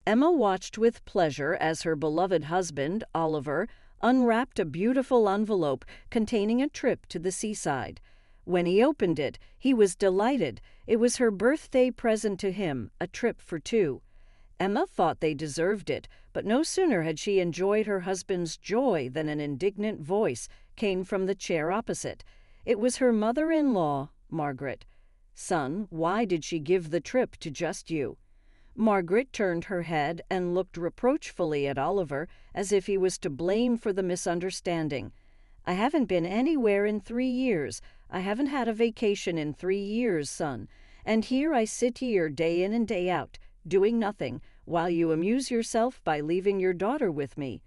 Emma watched with pleasure as her beloved husband, Oliver, unwrapped a beautiful envelope containing a trip to the seaside. When he opened it, he was delighted. It was her birthday present to him, a trip for two. Emma thought they deserved it, but no sooner had she enjoyed her husband's joy than an indignant voice came from the chair opposite. It was her mother-in-law, Margaret. "Son, why did she give the trip to just you?" Margaret turned her head and looked reproachfully at Oliver, as if he was to blame for the misunderstanding. "I haven't been anywhere in 3 years. I haven't had a vacation in 3 years, son. And here I sit here day in and day out, doing nothing, while you amuse yourself by leaving your daughter with me."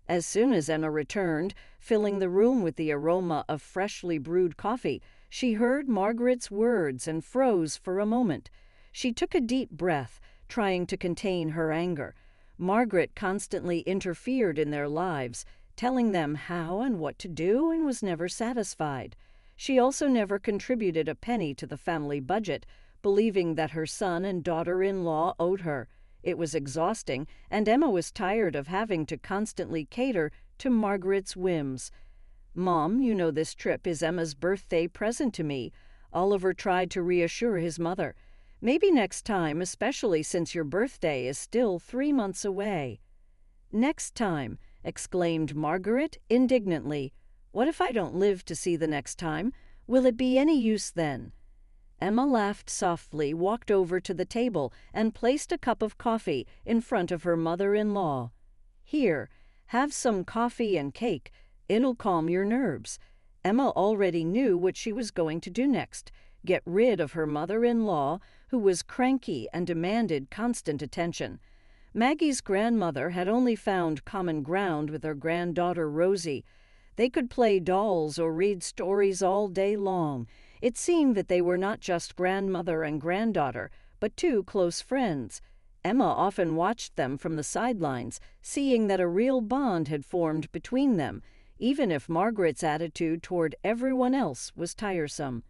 As soon as Emma returned, filling the room with the aroma of freshly brewed coffee, she heard Margaret's words and froze for a moment. She took a deep breath, trying to contain her anger. Margaret constantly interfered in their lives, telling them how and what to do, and was never satisfied. She also never contributed a penny to the family budget, believing that her son and daughter-in-law owed her. It was exhausting, and Emma was tired of having to constantly cater to Margaret's whims. "Mom, you know this trip is Emma's birthday present to me," Oliver tried to reassure his mother. "Maybe next time, especially since your birthday is still 3 months away." "Next time," exclaimed Margaret indignantly. "What if I don't live to see the next time? Will it be any use then?" Emma laughed softly, walked over to the table, and placed a cup of coffee in front of her mother-in-law. "Here, have some coffee and cake. It'll calm your nerves." Emma already knew what she was going to do next: get rid of her mother-in-law, who was cranky and demanded constant attention. Maggie's grandmother had only found common ground with her granddaughter Rosie. They could play dolls or read stories all day long. It seemed that they were not just grandmother and granddaughter, but two close friends. Emma often watched them from the sidelines, seeing that a real bond had formed between them, even if Margaret's attitude toward everyone else was tiresome.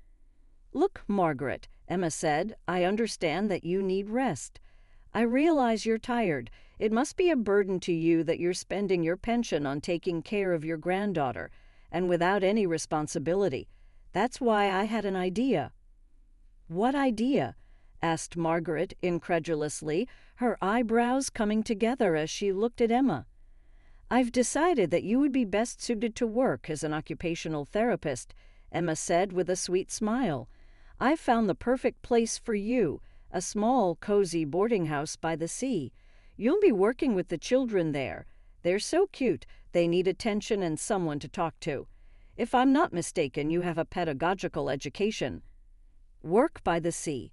"Look, Margaret," Emma said, "I understand that you need rest. I realize you're tired. It must be a burden to you that you're spending your pension on taking care of your granddaughter, and without any responsibility. That's why I had an idea." "What idea?" asked Margaret incredulously, her eyebrows coming together as she looked at Emma. "I've decided that you would be best suited to work as an occupational therapist," Emma said with a sweet smile. "I've found the perfect place for you, a small, cozy boarding house by the sea. You'll be working with the children there. They're so cute, they need attention and someone to talk to. If I'm not mistaken, you have a pedagogical education." "Work by the sea."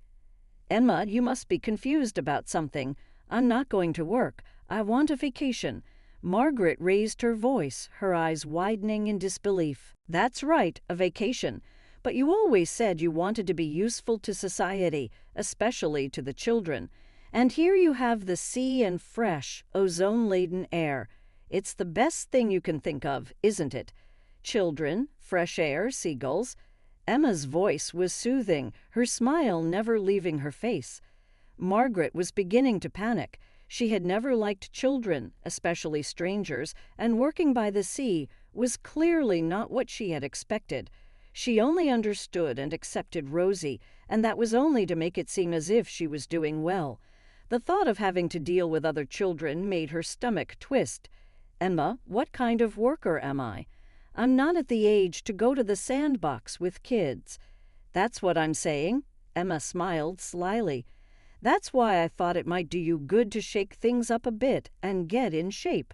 "Emma, you must be confused about something. I'm not going to work. I want a vacation." Margaret raised her voice, her eyes widening in disbelief. "That's right, a vacation. But you always said you wanted to be useful to society, especially to the children. And here you have the sea and fresh, ozone-laden air. It's the best thing you can think of, isn't it? Children, fresh air, seagulls." Emma's voice was soothing, her smile never leaving her face. Margaret was beginning to panic. She had never liked children, especially strangers, and working by the sea was clearly not what she had expected. She only understood and accepted Rosie, and that was only to make it seem as if she was doing well. The thought of having to deal with other children made her stomach twist. "Emma, what kind of worker am I? I'm not at the age to go to the sandbox with kids." "That's what I'm saying." Emma smiled slyly. "That's why I thought it might do you good to shake things up a bit and get in shape.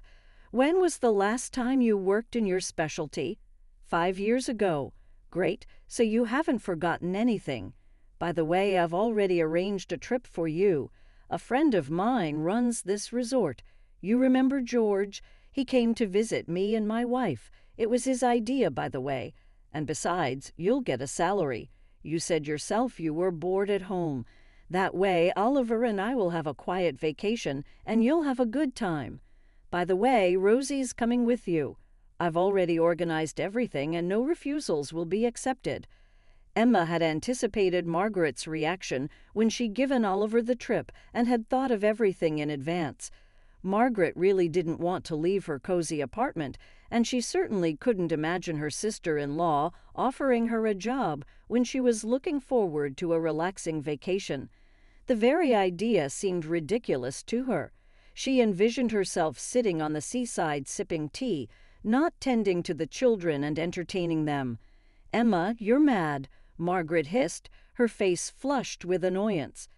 When was the last time you worked in your specialty?" 5 years ago. "Great, so you haven't forgotten anything. By the way, I've already arranged a trip for you. A friend of mine runs this resort. You remember George? He came to visit me and my wife. It was his idea, by the way. And besides, you'll get a salary. You said yourself you were bored at home. That way, Oliver and I will have a quiet vacation, and you'll have a good time. By the way, Rosie's coming with you. I've already organized everything, and no refusals will be accepted." Emma had anticipated Margaret's reaction when she'd given Oliver the trip and had thought of everything in advance. Margaret really didn't want to leave her cozy apartment, and she certainly couldn't imagine her sister-in-law offering her a job when she was looking forward to a relaxing vacation. The very idea seemed ridiculous to her. She envisioned herself sitting on the seaside sipping tea, not tending to the children and entertaining them. "Emma, you're mad," Margaret hissed, her face flushed with annoyance.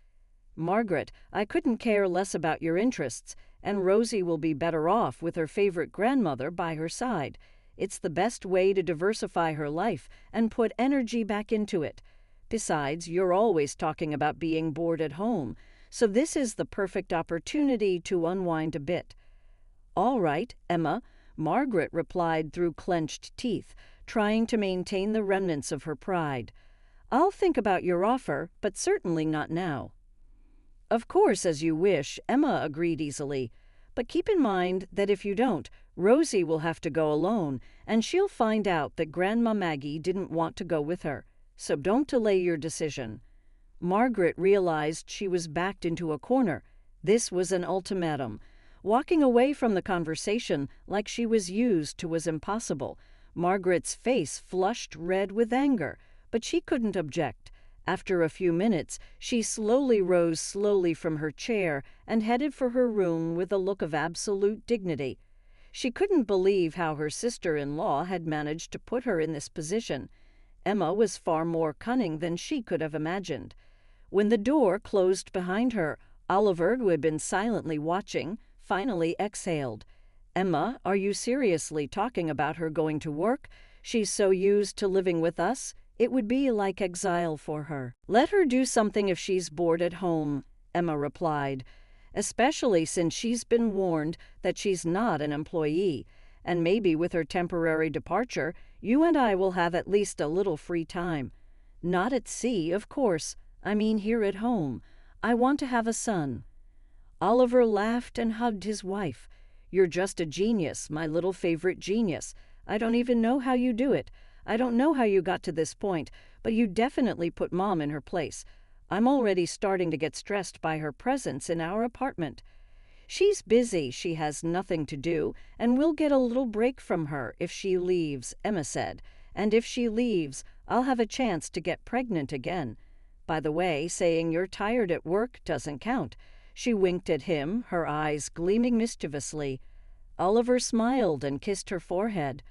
"Margaret, I couldn't care less about your interests, and Rosie will be better off with her favorite grandmother by her side. It's the best way to diversify her life and put energy back into it. Besides, you're always talking about being bored at home, so this is the perfect opportunity to unwind a bit." "All right, Emma," Margaret replied through clenched teeth, trying to maintain the remnants of her pride. "I'll think about your offer, but certainly not now." "Of course, as you wish," Emma agreed easily. "But keep in mind that if you don't, Rosie will have to go alone, and she'll find out that Grandma Maggie didn't want to go with her. So don't delay your decision." Margaret realized she was backed into a corner. This was an ultimatum. Walking away from the conversation like she was used to was impossible. Margaret's face flushed red with anger, but she couldn't object. After a few minutes, she rose slowly from her chair and headed for her room with a look of absolute dignity. She couldn't believe how her sister-in-law had managed to put her in this position. Emma was far more cunning than she could have imagined. When the door closed behind her, Oliver, who had been silently watching, finally exhaled. "Emma, are you seriously talking about her going to work? She's so used to living with us. It would be like exile for her." "Let her do something if she's bored at home," Emma replied, "especially since she's been warned that she's not an employee. And maybe with her temporary departure, you and I will have at least a little free time. Not at sea, of course. I mean here at home. I want to have a son." Oliver laughed and hugged his wife. "You're just a genius, my little favorite genius. I don't even know how you do it. I don't know how you got to this point, but you definitely put Mom in her place. I'm already starting to get stressed by her presence in our apartment." "She's busy, she has nothing to do, and we'll get a little break from her if she leaves," Emma said. "And if she leaves, I'll have a chance to get pregnant again. By the way, saying you're tired at work doesn't count." She winked at him, her eyes gleaming mischievously. Oliver smiled and kissed her forehead.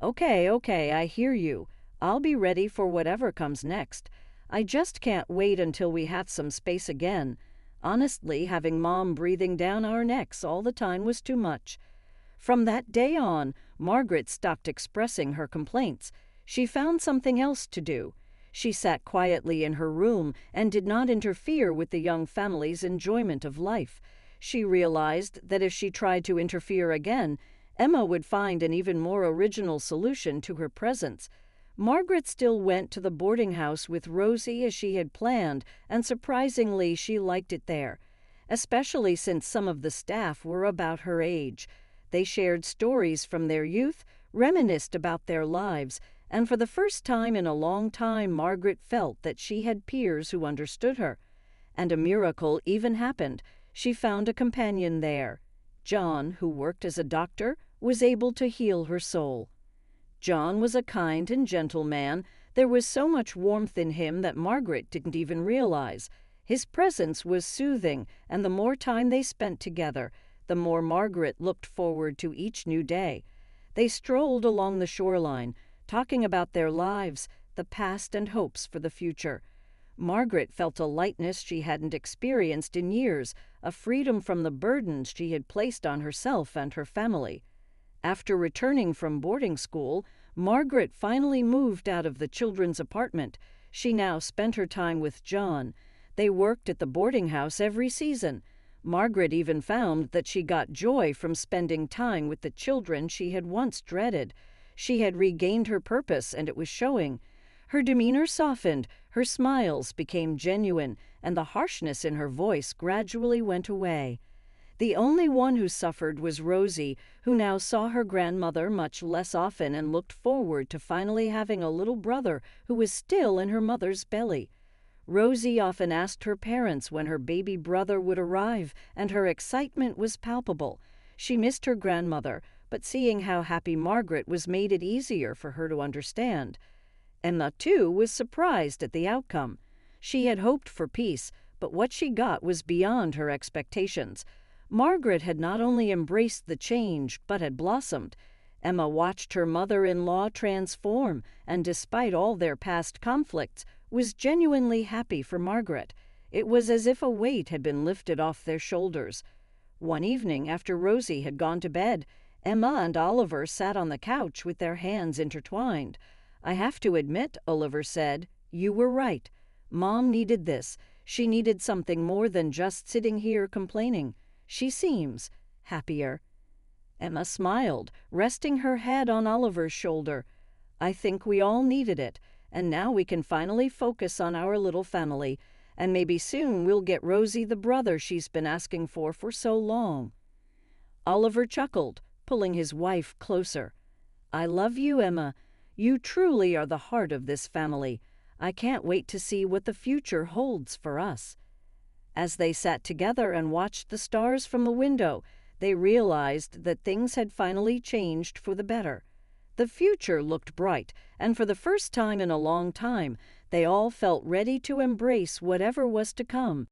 Okay, I hear you. I'll be ready for whatever comes next. I just can't wait until we have some space again. Honestly, having Mom breathing down our necks all the time was too much." From that day on, Margaret stopped expressing her complaints. She found something else to do. She sat quietly in her room and did not interfere with the young family's enjoyment of life. She realized that if she tried to interfere again, Emma would find an even more original solution to her presence. Margaret still went to the boarding house with Rosie as she had planned, and surprisingly she liked it there, especially since some of the staff were about her age. They shared stories from their youth, reminisced about their lives, and for the first time in a long time Margaret felt that she had peers who understood her. And a miracle even happened. She found a companion there. John, who worked as a doctor, was able to heal her soul. John was a kind and gentle man. There was so much warmth in him that Margaret didn't even realize. His presence was soothing, and the more time they spent together, the more Margaret looked forward to each new day. They strolled along the shoreline, talking about their lives, the past, and hopes for the future. Margaret felt a lightness she hadn't experienced in years, a freedom from the burdens she had placed on herself and her family. After returning from boarding school, Margaret finally moved out of the children's apartment. She now spent her time with John. They worked at the boarding house every season. Margaret even found that she got joy from spending time with the children she had once dreaded. She had regained her purpose, and it was showing. Her demeanor softened, her smiles became genuine, and the harshness in her voice gradually went away. The only one who suffered was Rosie, who now saw her grandmother much less often and looked forward to finally having a little brother who was still in her mother's belly. Rosie often asked her parents when her baby brother would arrive, and her excitement was palpable. She missed her grandmother, but seeing how happy Margaret was made it easier for her to understand. Emma, too, was surprised at the outcome. She had hoped for peace, but what she got was beyond her expectations. Margaret had not only embraced the change, but had blossomed. Emma watched her mother-in-law transform, and despite all their past conflicts, was genuinely happy for Margaret. It was as if a weight had been lifted off their shoulders. One evening, after Rosie had gone to bed, Emma and Oliver sat on the couch with their hands intertwined. "I have to admit," Oliver said, "you were right. Mom needed this. She needed something more than just sitting here complaining. She seems happier." Emma smiled, resting her head on Oliver's shoulder. "I think we all needed it, and now we can finally focus on our little family, and maybe soon we'll get Rosie the brother she's been asking for so long." Oliver chuckled, pulling his wife closer. "I love you, Emma. You truly are the heart of this family. I can't wait to see what the future holds for us." As they sat together and watched the stars from the window, they realized that things had finally changed for the better. The future looked bright, and for the first time in a long time, they all felt ready to embrace whatever was to come.